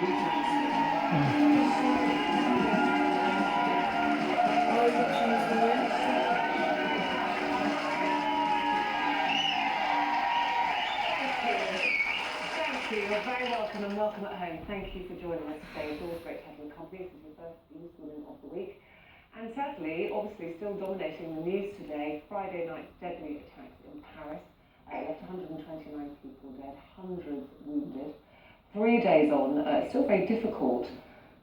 You're very welcome and welcome at home. Thank you for joining us today. It's always great to have you in company. This is your first newswoman of the week. And sadly, obviously still dominating the news today, Friday night's deadly attacks in Paris left 129 people dead, hundreds wounded. 3 days on, it's still very difficult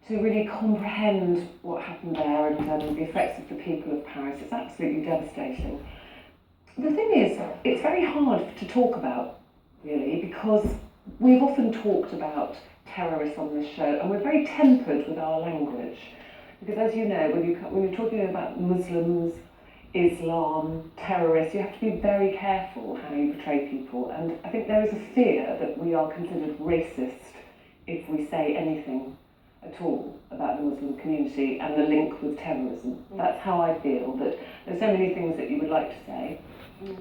to really comprehend what happened there and the effects of the people of Paris. It's absolutely devastating. The thing is, it's very hard to talk about, really, because we've often talked about terrorists on this show, and we're very tempered with our language. Because as you know, when you're talking about Muslims, Islam, terrorists, you have to be very careful how you portray people. And I think there is a fear that we are considered racist if we say anything at all about the Muslim community and the link with terrorism. That's how I feel, that there's so many things that you would like to say,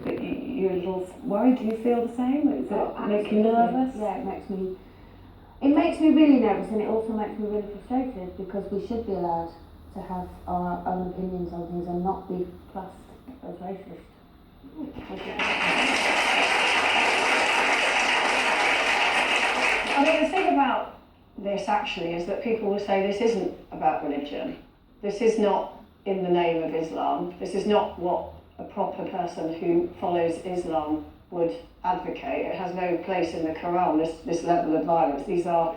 but you're a little worried. Do you feel the same? Does it make you nervous? Yeah, it makes me really nervous, and it also makes me really frustrated, because we should be allowed to have our own opinions on things and not be classed as racist. I mean, the thing about this actually is that people will say this isn't about religion. This is not in the name of Islam. This is not what a proper person who follows Islam would advocate. It has no place in the Quran, this level of violence. These are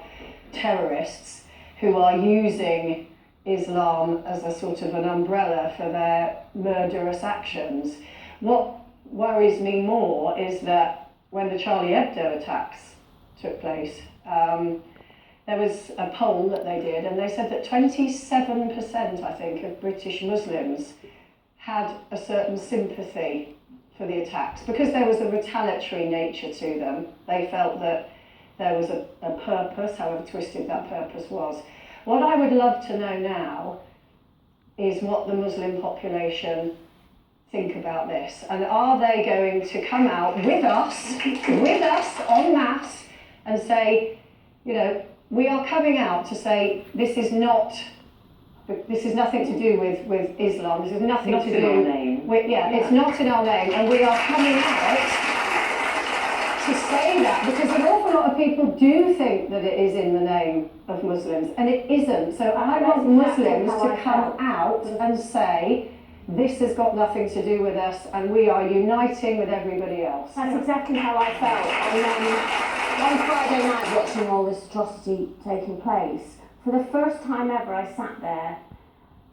terrorists who are using Islam as a sort of an umbrella for their murderous actions. What worries me more is that when the Charlie Hebdo attacks took place, there was a poll that they did, and they said that 27%, I think, of British Muslims had a certain sympathy for the attacks, because there was a retaliatory nature to them. They felt that there was a purpose, however twisted that purpose was. What I would love to know now is what the Muslim population think about this, and are they going to come out with us en masse and say, you know, we are coming out to say this is nothing to do with Islam. This is nothing not to in do our name. with It's not in our name, and we are coming out to say that, because an awful lot of people do think that it is in the name of Muslims, and it isn't. So I want Muslims to come out and say this has got nothing to do with us, and we are uniting with everybody else. That's exactly how I felt. And then one Friday night, watching all this atrocity taking place, for the first time ever, I sat there,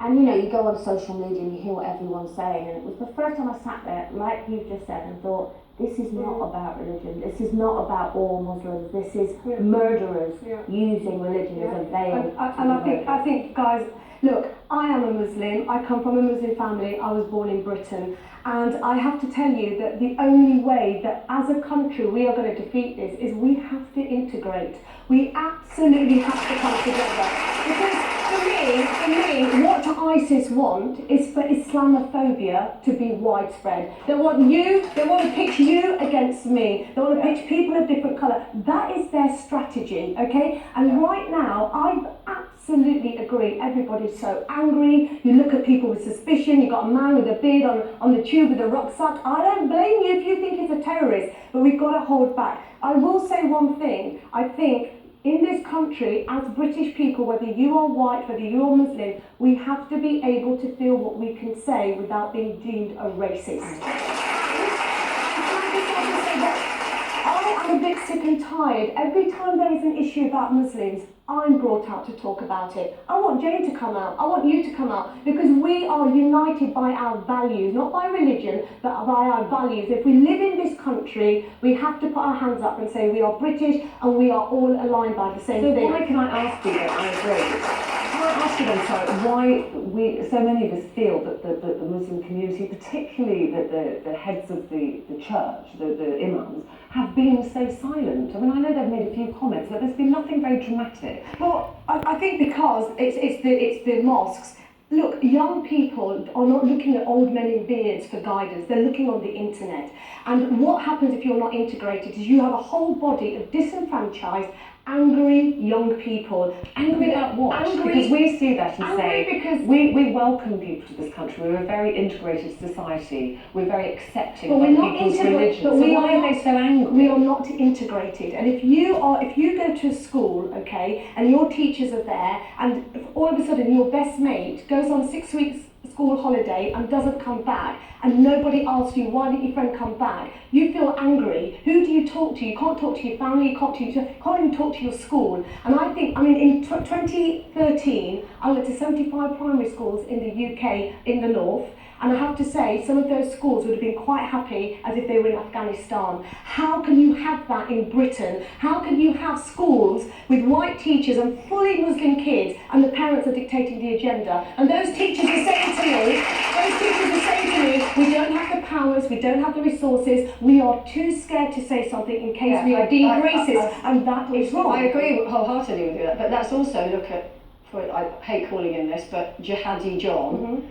and you know, you go on social media and you hear what everyone's saying, and it was the first time I sat there, like you've just said, and thought, this is not about religion, this is not about all Muslims, this is murderers using religion as a veil. And I think, guys, look, I am a Muslim, I come from a Muslim family, I was born in Britain, and I have to tell you that the only way that as a country we are going to defeat this is we have to integrate. We absolutely have to come together. Because for me, what ISIS want is for Islamophobia to be widespread. They want to pitch you against me. They want to pitch people of different colour. That is their strategy, okay? And right now, I absolutely agree. Everybody's so angry. You look at people with suspicion. You've got a man with a beard on the tube with a rucksack. I don't blame you if you think he's a terrorist, but we've got to hold back. I will say one thing. I think in this country, as British people, whether you are white, whether you are Muslim, we have to be able to feel what we can say without being deemed a racist. I am a bit sick and tired. Every time there is an issue about Muslims, I'm brought out to talk about it. I want Jane to come out. I want you to come out, because we are united by our values, not by religion, but by our values. If we live in this country, we have to put our hands up and say we are British and we are all aligned by the same thing. So why can I ask you that? I agree. Can I ask you then, sorry, why so many of us feel that the Muslim community, particularly the heads of the church, the imams, have been so silent? I mean, I know they've made a few comments, but there's been nothing very dramatic. Well, I think because it's the mosques. Look, young people are not looking at old men in beards for guidance. They're looking on the internet. And what happens if you're not integrated is you have a whole body of disenfranchised, angry young people. Angry about what? Angry, Because we see that and angry say, because we welcome people to this country. We're a very integrated society. We're very accepting But of we're other not people's integra- religions. but So we why are are they not- so angry? we are not integrated. And if you go to a school, okay, and your teachers are there, and all of a sudden your best mate goes on 6 weeks school holiday and doesn't come back, and nobody asks you, why didn't your friend come back? You feel angry. Who do you talk to? You can't talk to your family, you can't even talk to your school. And I think, in 2013, I went to 75 primary schools in the UK, in the north, and I have to say, some of those schools would have been quite happy as if they were in Afghanistan. How can you have that in Britain? How can you have schools with white teachers and fully Muslim kids, and the parents are dictating the agenda? And those teachers are saying to me, we don't have the powers, we don't have the resources, we are too scared to say something in case we are deemed racist, and that is wrong. I agree wholeheartedly with you, but let's also look at, I hate calling him this, but Jihadi John.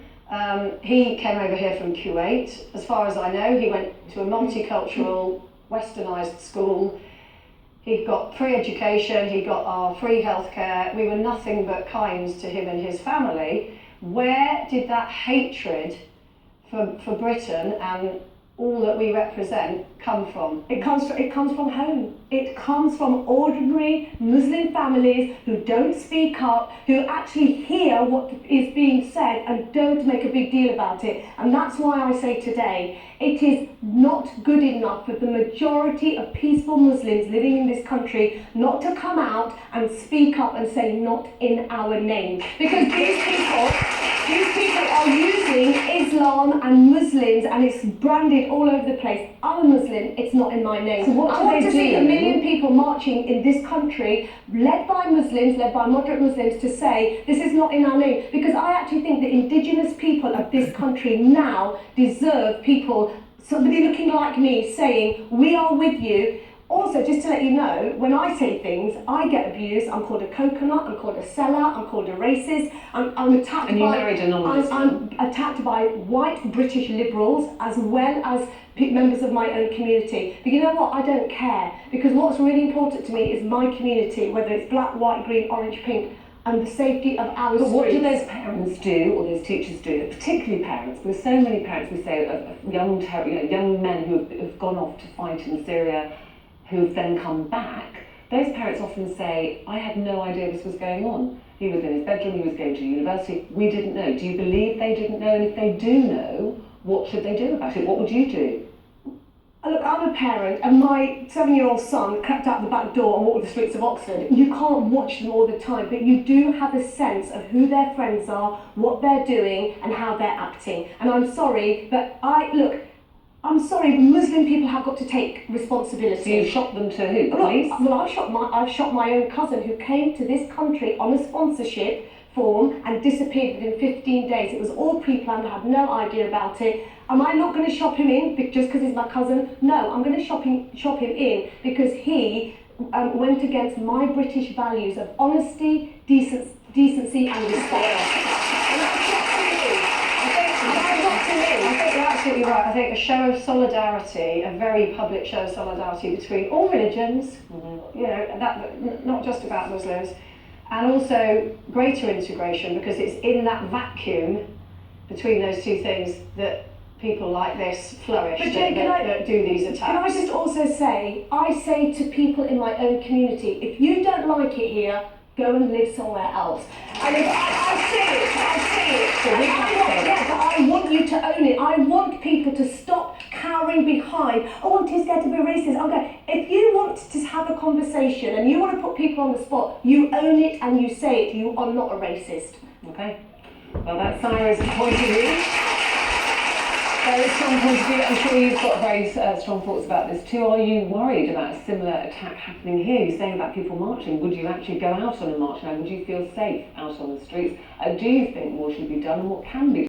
He came over here from Kuwait. As far as I know, he went to a multicultural, westernised school. He got free education, he got our free healthcare. We were nothing but kind to him and his family. Where did that hatred for Britain and all that we represent come from? It comes from home. It comes from ordinary Muslim families who don't speak up, who actually hear what is being said and don't make a big deal about it. And that's why I say today, it is not good enough for the majority of peaceful Muslims living in this country not to come out and speak up and say, not in our name. Because these people are using Islam and Muslims, and it's branded all over the place. I'm a Muslim, it's not in my name. So what I do want they to see do? 1 million people marching in this country, led by Muslims, led by moderate Muslims, to say this is not in our name. Because I actually think the indigenous people of this country now deserve people, somebody looking like me, saying, we are with you. Also, just to let you know, when I say things, I get abused. I'm called a coconut, I'm called a sellout, I'm called a racist, I'm attacked And you married a non-Muslim. I'm attacked by white British liberals as well as members of my own community. But you know what? I don't care, because what's really important to me is my community, whether it's black, white, green, orange, pink, and the safety of our But what do streets. those parents do, or those teachers do, particularly parents, because so many parents, we say, of young men who have gone off to fight in Syria, who've then come back, those parents often say, I had no idea this was going on. He was in his bedroom, he was going to university, we didn't know. Do you believe they didn't know? And if they do know, what should they do about it? What would you do? Look, I'm a parent, and my 7-year-old son crept out the back door and walked the streets of Oxford. You can't watch them all the time, but you do have a sense of who their friends are, what they're doing, and how they're acting. And I'm sorry, but I'm sorry, Muslim people have got to take responsibility. So you shot them to who? The police? Well, I've shot my own cousin who came to this country on a sponsorship form and disappeared within 15 days. It was all pre-planned, I had no idea about it. Am I not going to shop him in just because he's my cousin? No, I'm going to shop him in because he went against my British values of honesty, decency and respect. And that's not to me. I think you're absolutely right. I think a show of solidarity, a very public show of solidarity between all religions, that not just about Muslims, and also greater integration, because it's in that vacuum between those two things that people like this flourish, But Jane, that do these attacks. Can I just also say, I say to people in my own community, if you don't like it here, go and live somewhere else. And if I say it. I want you to own it. I want people to stop cowering behind, oh, I'm too scared to be racist. Okay, if you want to have a conversation and you want to put people on the spot, you own it and you say it. You are not a racist. Okay. Well, that's Sarah's point of view. Very strong point of view. I'm sure you've got very strong thoughts about this too. Are you worried about a similar attack happening here? You're saying about people marching. Would you actually go out on a march now? Would you feel safe out on the streets? Do you think more should be done, and what can be done?